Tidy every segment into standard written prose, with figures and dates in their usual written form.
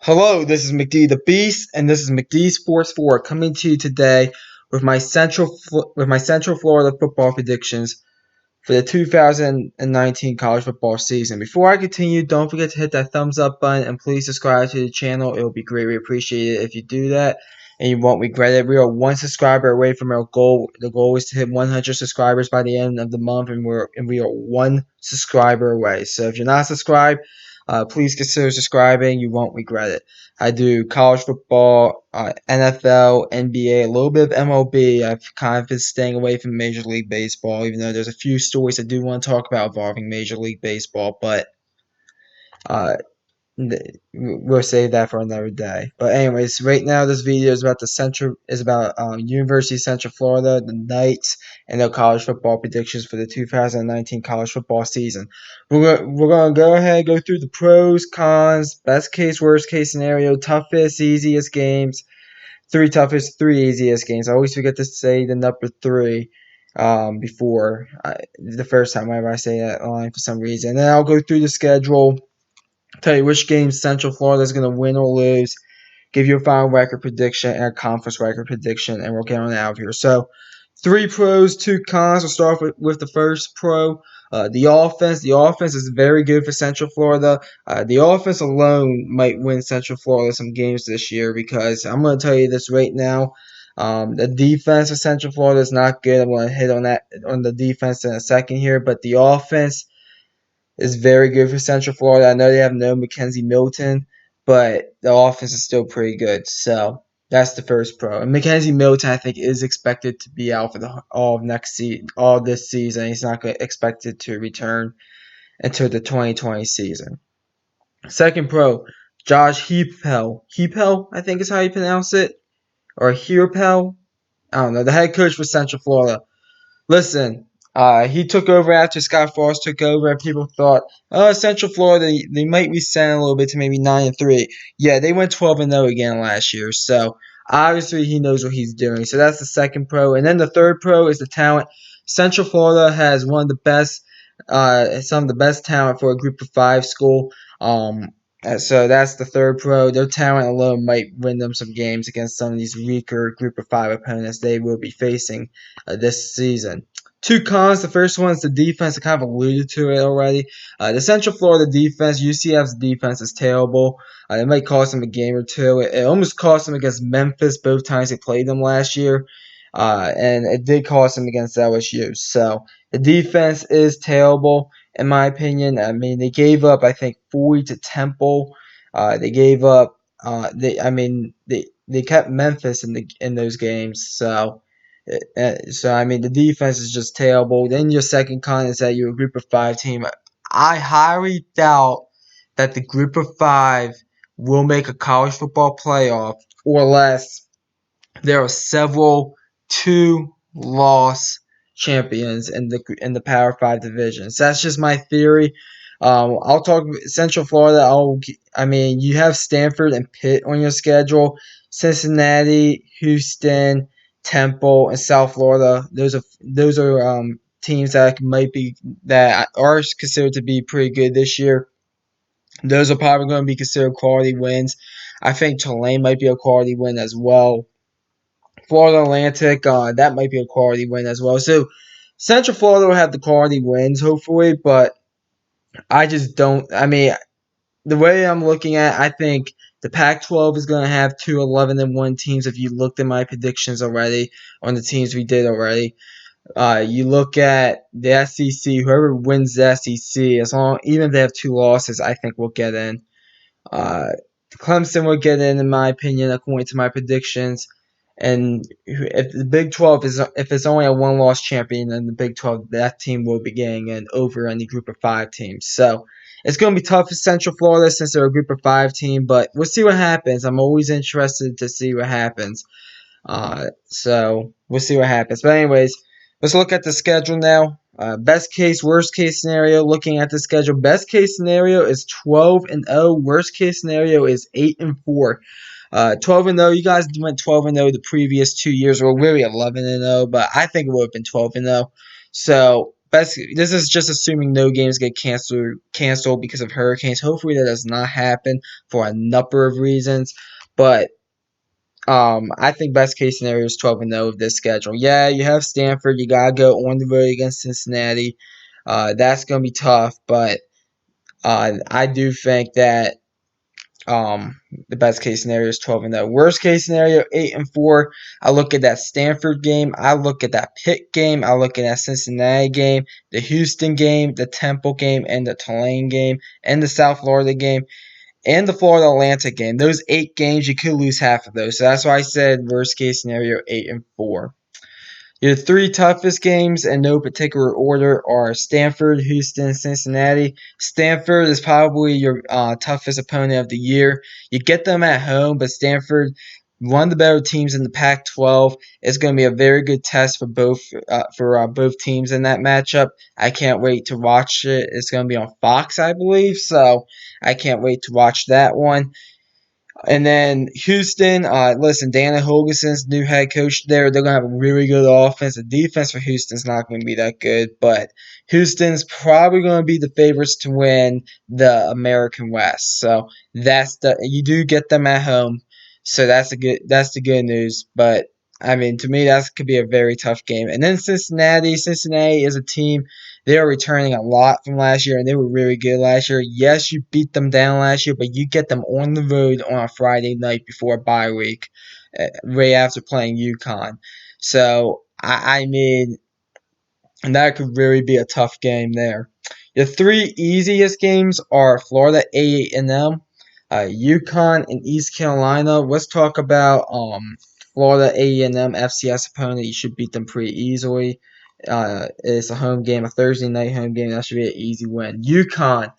Hello, this is McD the Beast, and this is McD Sports 4 coming to you today with my Central Florida football predictions for the 2019 college football season. Before I continue, don't forget to hit that thumbs up button and please subscribe to the channel. It will be greatly appreciated if you do that, and you won't regret it. We are one subscriber away from our goal. The goal is to hit 100 subscribers by the end of the month, and we are one subscriber away. So if you're not subscribed, please consider subscribing. You won't regret it. I do college football, NFL, NBA, a little bit of MLB. I've kind of been staying away from Major League Baseball, even though there's a few stories I do want to talk about involving Major League Baseball, but uh, we'll save that for another day. But anyways, right now this video is about University of Central Florida, the Knights, and their college football predictions for the 2019 college football season. We're gonna go ahead and go through the pros, cons, best case, worst case scenario, toughest, easiest games, three toughest, three easiest games. I always forget to say the number three before the first time whenever I say that line for some reason. And then I'll go through the schedule, tell you which games Central Florida is going to win or lose, give you a final record prediction and a conference record prediction, and we'll get on out of here. So, three pros, two cons. We'll start with the first pro. The offense. The offense is very good for Central Florida. The offense alone might win Central Florida some games this year because I'm going to tell you this right now. The defense of Central Florida is not good. I'm going to hit on the defense in a second here, but the offense is very good for Central Florida. I know they have no Mackenzie Milton, but the offense is still pretty good. So that's the first pro. And Mackenzie Milton, I think, is expected to be out for all this season. He's not expected to return until the 2020 season. Second pro, Josh Heupel. Heupel, I think is how you pronounce it, or Heupel. I don't know. The head coach for Central Florida. Listen, he took over after Scott Frost took over, and people thought, oh, Central Florida, they might reset a little bit to maybe 9-3. Yeah, they went 12-0 again last year, so obviously he knows what he's doing. So that's the second pro, and then the third pro is the talent. Central Florida has some of the best talent for a Group of Five school. So that's the third pro. Their talent alone might win them some games against some of these weaker Group of Five opponents they will be facing this season. Two cons. The first one is the defense. I kind of alluded to it already. The Central Florida defense, UCF's defense is terrible. It might cost them a game or two. It almost cost them against Memphis both times they played them last year. And it did cost them against LSU. So the defense is terrible, in my opinion. I mean, they gave up, I think, 40 to Temple. They gave up. They kept Memphis in those games. So I mean, the defense is just terrible. Then your second con is that you're a Group of Five team. I highly doubt that the Group of Five will make a college football playoff, or less there are several two-loss champions in the Power Five divisions. That's just my theory. I'll talk Central Florida. You have Stanford and Pitt on your schedule. Cincinnati, Houston, Temple, and South Florida. Those are teams that are considered to be pretty good this year. Those are probably going to be considered quality wins. I think Tulane might be a quality win as well. Florida Atlantic, that might be a quality win as well. So Central Florida will have the quality wins, hopefully, but I just don't. I mean, the way I'm looking at, I think the Pac-12 is going to have two 11-1 teams. If you looked at my predictions already on the teams we did already, you look at the SEC. Whoever wins the SEC, even if they have two losses, I think will get in. Clemson will get in my opinion, according to my predictions. And if the Big 12 if it's only a one-loss champion, then the Big 12, that team will be getting in over any Group of Five teams. So it's going to be tough for Central Florida since they're a Group of Five team, but we'll see what happens. I'm always interested to see what happens. So we'll see what happens. But anyways, let's look at the schedule now. Best case, worst case scenario. Looking at the schedule, best case scenario is 12-0. Worst case scenario is 8-4. 12-0. You guys went 12-0 the previous 2 years, or really 11-0, but I think it would have been 12-0. So This is just assuming no games get canceled because of hurricanes. Hopefully that does not happen for a number of reasons. But I think best case scenario is 12-0 of this schedule. Yeah, you have Stanford. You gotta go on the road against Cincinnati. That's gonna be tough, but I do think that um, the best case scenario is 12-0. Worst case scenario, 8-4. I look at that Stanford game. I look at that Pitt game. I look at that Cincinnati game, the Houston game, the Temple game, and the Tulane game, and the South Florida game, and the Florida Atlantic game. Those 8 games, you could lose half of those. So that's why I said worst case scenario, 8-4. Your 3 toughest games in no particular order are Stanford, Houston, Cincinnati. Stanford is probably your toughest opponent of the year. You get them at home, but Stanford, one of the better teams in the Pac-12, is going to be a very good test for both teams in that matchup. I can't wait to watch it. It's going to be on Fox, I believe, so I can't wait to watch that one. And then Houston, listen, Dana Holgerson's new head coach there. They're going to have a really good offense. The defense for Houston's not going to be that good, but Houston's probably going to be the favorites to win the American West. So you do get them at home. So that's the good news. But I mean, to me, that could be a very tough game. And then Cincinnati. Cincinnati is a team. They are returning a lot from last year, and they were really good last year. Yes, you beat them down last year, but you get them on the road on a Friday night before a bye week, right after playing UConn. So, I mean, and that could really be a tough game there. The 3 easiest games are Florida A&M, UConn, and East Carolina. Let's talk about Florida A&M FCS opponent. You should beat them pretty easily. It's a home game, a Thursday night home game. That should be an easy win. UConn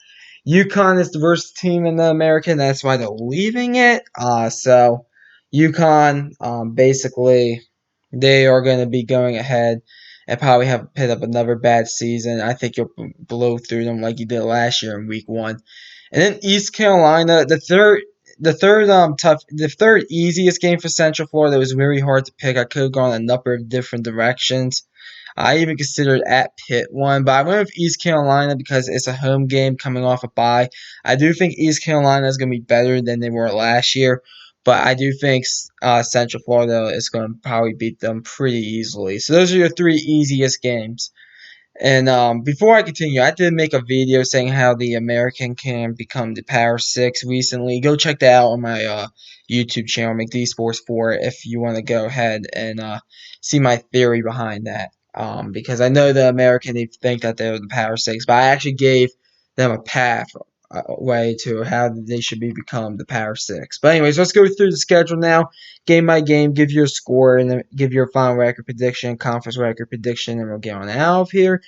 is the worst team in the American. That's why they're leaving it. So UConn, basically, they are going to be going ahead and probably have put up another bad season. I think you'll blow through them like you did last year in week 1. And then East Carolina, the third easiest game for Central Florida was very hard to pick. I could have gone a number of different directions. I even considered at Pitt one, but I went with East Carolina because it's a home game coming off a bye. I do think East Carolina is going to be better than they were last year, but I do think Central Florida is going to probably beat them pretty easily. So those are your 3 easiest games. And before I continue, I did make a video saying how the American can become the Power 6 recently. Go check that out on my YouTube channel, McD Sports 4, if you want to go ahead and see my theory behind that. Because I know the American, they think that they're the Power 6, but I actually gave them a path, way to how they should become the Power 6. But anyways, let's go through the schedule now, game by game, give your score, and then give your final record prediction, conference record prediction, and we'll get on out of here.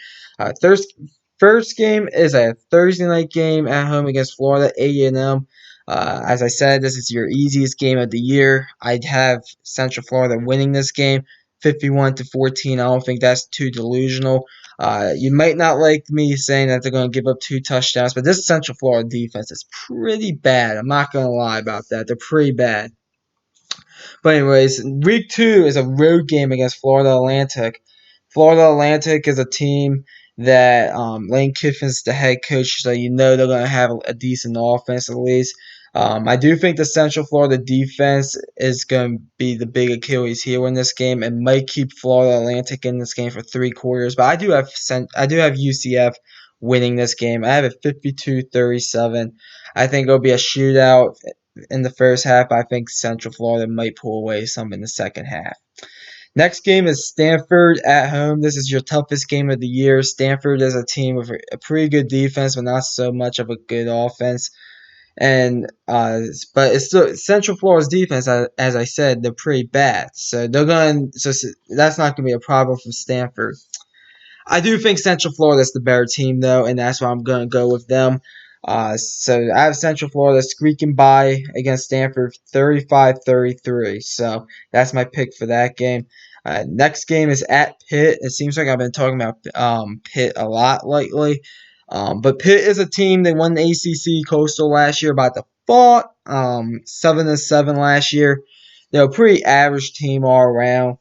First game is a Thursday night game at home against Florida A&M. As I said, this is your easiest game of the year. I'd have Central Florida winning this game 51-14. I don't think that's too delusional. You might not like me saying that they're going to give up 2 touchdowns, but this Central Florida defense is pretty bad. I'm not going to lie about that. They're pretty bad. But anyways, week 2 is a road game against Florida Atlantic. Florida Atlantic is a team that Lane Kiffin's the head coach, so you know they're going to have a decent offense at least. I do think the Central Florida defense is going to be the big Achilles heel in this game and might keep Florida Atlantic in this game for 3 quarters. But I do have UCF winning this game. I have it 52-37. I think it'll be a shootout in the first half. I think Central Florida might pull away some in the second half. Next game is Stanford at home. This is your toughest game of the year. Stanford is a team with a pretty good defense, but not so much of a good offense. And but it's still Central Florida's defense, as I said, they're pretty bad. So that's not going to be a problem for Stanford. I do think Central Florida is the better team, though, and that's why I'm going to go with them. So I have Central Florida squeaking by against Stanford 35-33. So that's my pick for that game. Next game is at Pitt. It seems like I've been talking about Pitt a lot lately. But Pitt is a team that won the ACC Coastal last year by default, 7-7 last year. They're a pretty average team all around.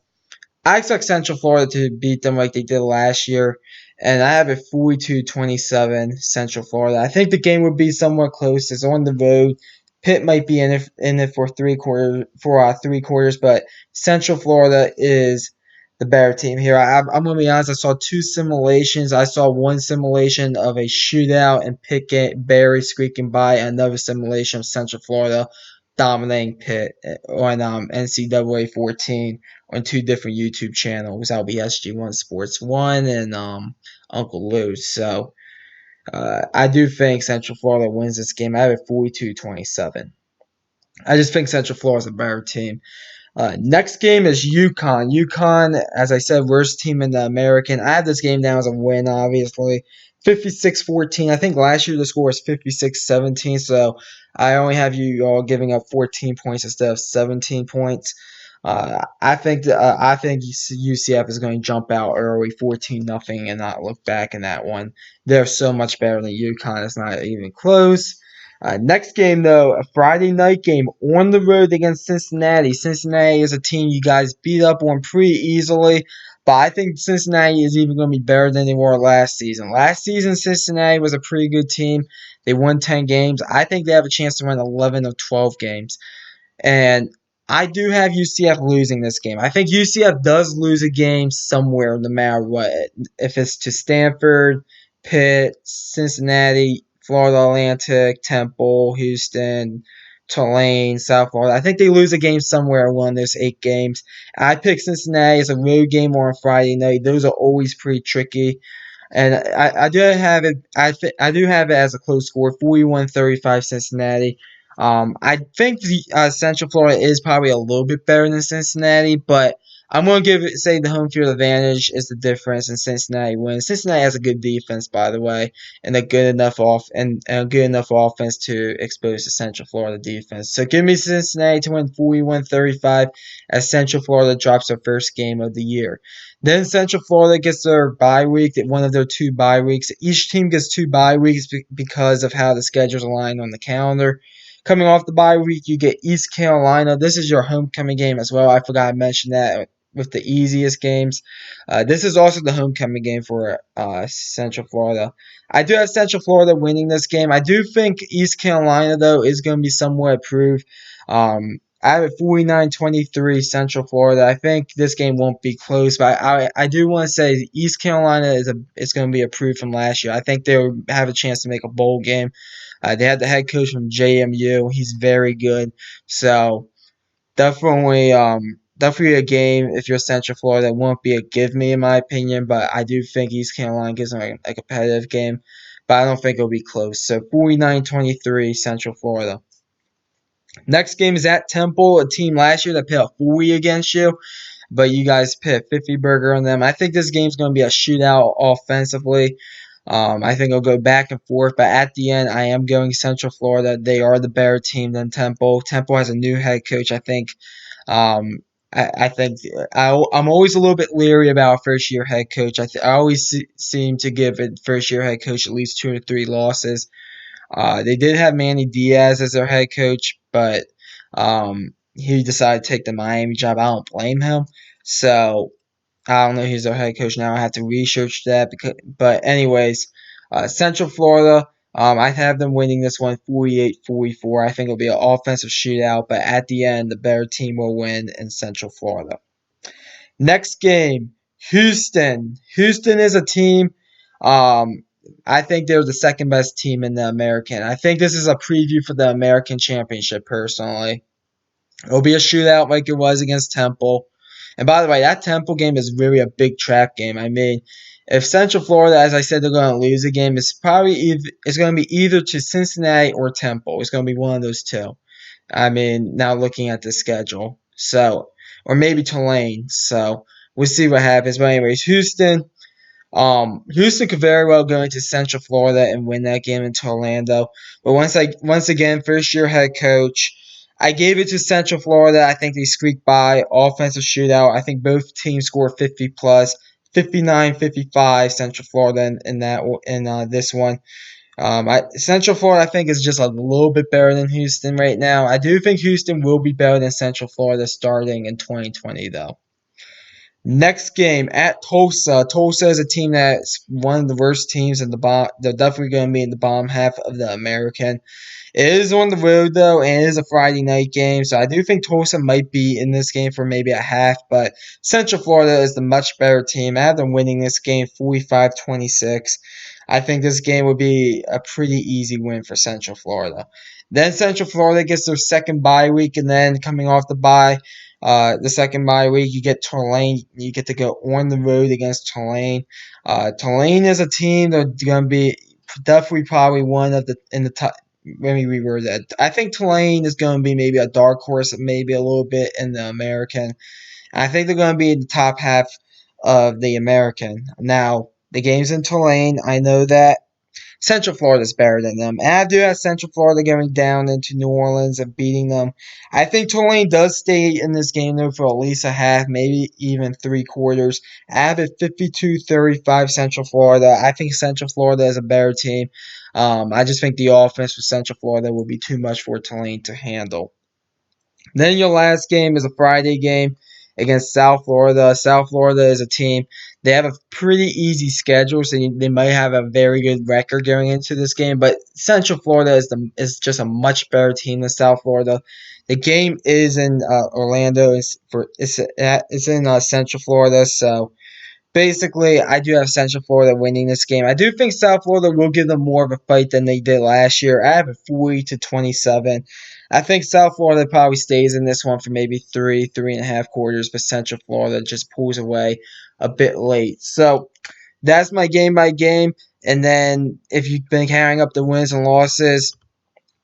I expect Central Florida to beat them like they did last year, and I have it 42-27 Central Florida. I think the game would be somewhat close. It's on the road. Pitt might be in it for 3 quarters, but Central Florida is the better team here. I'm gonna be honest. I saw two simulations. I saw one simulation of a shootout and Pitt Barry squeaking by, and another simulation of Central Florida dominating Pitt on NCAA 14 on two different YouTube channels. That'll be SG1 Sports 1 and Uncle Lou's. So I do think Central Florida wins this game. I have it 42-27. I just think Central Florida is a better team. Next game is UConn. UConn, as I said, worst team in the American. I have this game down as a win, obviously. 56-14. I think last year the score was 56-17, so I only have you all giving up 14 points instead of 17 points. I think UCF is going to jump out early, 14-0, and not look back in that one. They're so much better than UConn. It's not even close. Next game, though, a Friday night game on the road against Cincinnati. Cincinnati is a team you guys beat up on pretty easily, but I think Cincinnati is even going to be better than they were last season. Last season, Cincinnati was a pretty good team. They won 10 games. I think they have a chance to win 11 of 12 games. And I do have UCF losing this game. I think UCF does lose a game somewhere, no matter what. If it's to Stanford, Pitt, Cincinnati, Florida Atlantic, Temple, Houston, Tulane, South Florida. I think they lose a game somewhere in one of those 8 games. I pick Cincinnati as a road game on Friday night. Those are always pretty tricky. And I do have it. I do have it as a close score, 41-35 Cincinnati. I think the Central Florida is probably a little bit better than Cincinnati, but I'm going to say the home field advantage is the difference, and Cincinnati wins. Cincinnati has a good defense, by the way, and a good enough offense to expose the Central Florida defense. So give me Cincinnati to win 41-35 as Central Florida drops their first game of the year. Then Central Florida gets their bye week, one of their 2 bye weeks. Each team gets 2 bye weeks because of how the schedules align on the calendar. Coming off the bye week, you get East Carolina. This is your homecoming game as well. I forgot to mention that with the easiest games. This is also the homecoming game for Central Florida. I do have Central Florida winning this game. I do think East Carolina, though, is going to be somewhat improved. I have it 49-23 Central Florida. I think this game won't be close, but I do want to say East Carolina is going to be improved from last year. I think they'll have a chance to make a bowl game. They had the head coach from JMU. He's very good. So definitely a game if you're Central Florida. It won't be a give me in my opinion, but I do think East Carolina gives them a competitive game. But I don't think it'll be close. So 49-23 Central Florida. Next game is at Temple, a team last year that put up 40 against you, but you guys put 50 burger on them. I think this game's going to be a shootout offensively. I think it'll go back and forth, but at the end, I am going Central Florida. They are the better team than Temple. Temple has a new head coach. I think. I think I'm always a little bit leery about a first-year head coach. I always seem to give a first-year head coach at least 2 or 3 losses. They did have Manny Diaz as their head coach, but he decided to take the Miami job. I don't blame him. So I don't know who's their head coach now. I have to research that. But anyways, Central Florida, I have them winning this one 48-44. I think it'll be an offensive shootout, but at the end, the better team will win in Central Florida. Next game, Houston. Houston is a team. I think they're the second best team in the American. I think this is a preview for the American Championship, personally. It'll be a shootout like it was against Temple. And by the way, that Temple game is really a big trap game. I mean, if Central Florida, as I said, they're going to lose a game, it's going to be either to Cincinnati or Temple. It's going to be one of those two. I mean, now looking at the schedule. So, or maybe Tulane. So, we'll see what happens. But anyways, Houston could very well go into Central Florida and win that game into Orlando. But once again, first year head coach. I gave it to Central Florida. I think they squeaked by. Offensive shootout. I think both teams score 50 plus. 59-55 Central Florida in this one. Central Florida, I think, is just a little bit better than Houston right now. I do think Houston will be better than Central Florida starting in 2020, though. Next game at Tulsa. Tulsa is a team that's one of the worst teams in the bottom. They're definitely going to be in the bottom half of the American. It is on the road though, and it is a Friday night game, so I do think Tulsa might be in this game for maybe a half, but Central Florida is the much better team. I have them winning this game 45-26. I think this game would be a pretty easy win for Central Florida. Then Central Florida gets their second bye week, and then coming off the bye, the second bye week, you get Tulane. You get to go on the road against Tulane. Tulane is a team that's going to be definitely probably one of the in the top. Maybe we were that. I think Tulane is going to be maybe a dark horse, maybe a little bit in the American. I think they're going to be in the top half of the American. Now, the game's in Tulane. I know that Central Florida is better than them. And I do have Central Florida going down into New Orleans and beating them. I think Tulane does stay in this game, though, for at least a half, maybe even three quarters. I have it 52-35 Central Florida. I think Central Florida is a better team. I just think the offense for Central Florida will be too much for Tulane to handle. Then your last game is a Friday game against South Florida. South Florida is a team. They have a pretty easy schedule, so they might have a very good record going into this game. But Central Florida is just a much better team than South Florida. The game is in Orlando. It's in Central Florida, so basically, I do have Central Florida winning this game. I do think South Florida will give them more of a fight than they did last year. I have it 40-27. I think South Florida probably stays in this one for maybe 3.5 quarters, but Central Florida just pulls away a bit late. So that's my game by game. And then if you've been carrying up the wins and losses,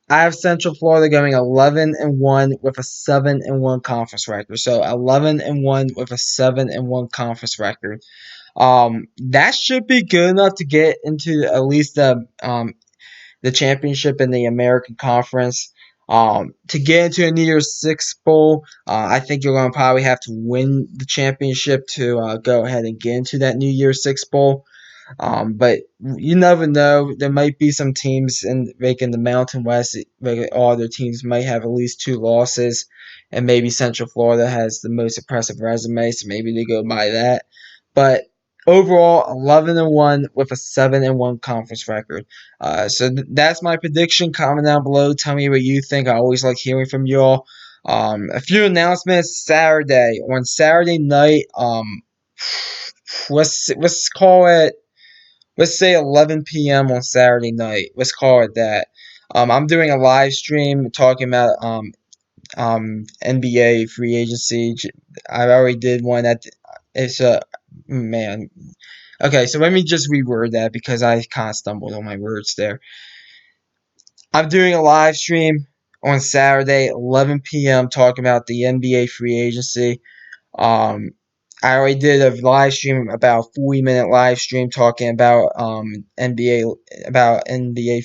I have Central Florida going 11-1 with a 7-1 conference record. So 11-1 with a 7-1 conference record. That should be good enough to get into at least the championship in the American Conference. To get into a New Year's Six bowl, I think you're going to probably have to win the championship to go ahead and get into that New Year's Six bowl. But you never know. There might be some teams in like in the Mountain West, like all their teams might have at least two losses, and maybe Central Florida has the most impressive resume, so maybe they go by that. But overall, 11-1 with a 7-1 conference record. That's my prediction. Comment down below. Tell me what you think. I always like hearing from y'all. A few announcements Saturday. On Saturday night, let's call it. Let's say 11 p.m. on Saturday night. Let's call it that. I'm doing a live stream talking about NBA free agency. I already did one at. It's a man. Okay, so let me just reword that because I kind of stumbled on my words there. I'm doing a live stream on Saturday, 11 p.m., talking about the NBA free agency. Um, I already did a live stream, about a 40-minute live stream talking about NBA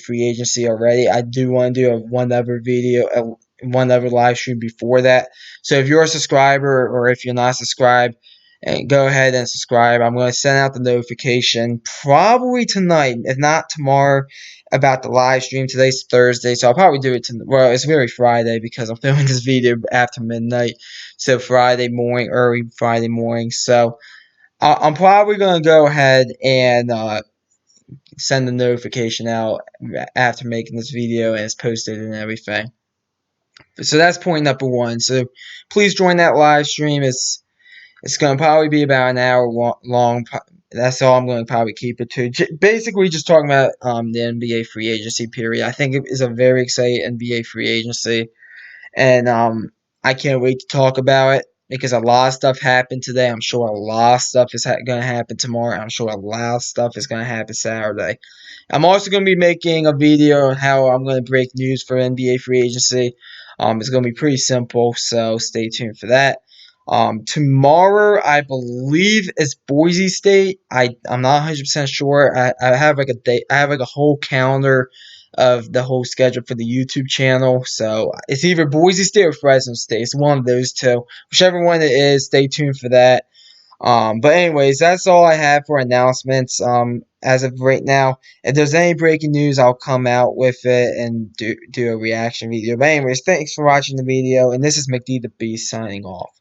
free agency already. I do want to do one other video, one other live stream before that. So if you're a subscriber or if you're not subscribed, and go ahead and subscribe. I'm going to send out the notification probably tonight, if not tomorrow, about the live stream. Today's Thursday, so I'll probably do it well, it's really Friday because I'm filming this video after midnight. So Friday morning, early Friday morning. So I'm probably going to go ahead and send the notification out after making this video and it's posted and everything. So that's point number one. So please join that live stream. It's going to probably be about an hour long. That's all I'm going to probably keep it to. Basically, just talking about the NBA free agency period. I think it is a very exciting NBA free agency. And I can't wait to talk about it because a lot of stuff happened today. I'm sure a lot of stuff is going to happen tomorrow. I'm sure a lot of stuff is going to happen Saturday. I'm also going to be making a video on how I'm going to break news for NBA free agency. It's going to be pretty simple, so stay tuned for that. Tomorrow, I believe it's Boise State. I'm not 100% sure. I have like a date. I have like a whole calendar of the whole schedule for the YouTube channel. So it's either Boise State or Fresno State. It's one of those two. Whichever one it is, stay tuned for that. But anyways, that's all I have for announcements. As of right now, if there's any breaking news, I'll come out with it and do a reaction video. But anyways, thanks for watching the video, and this is McD the Beast signing off.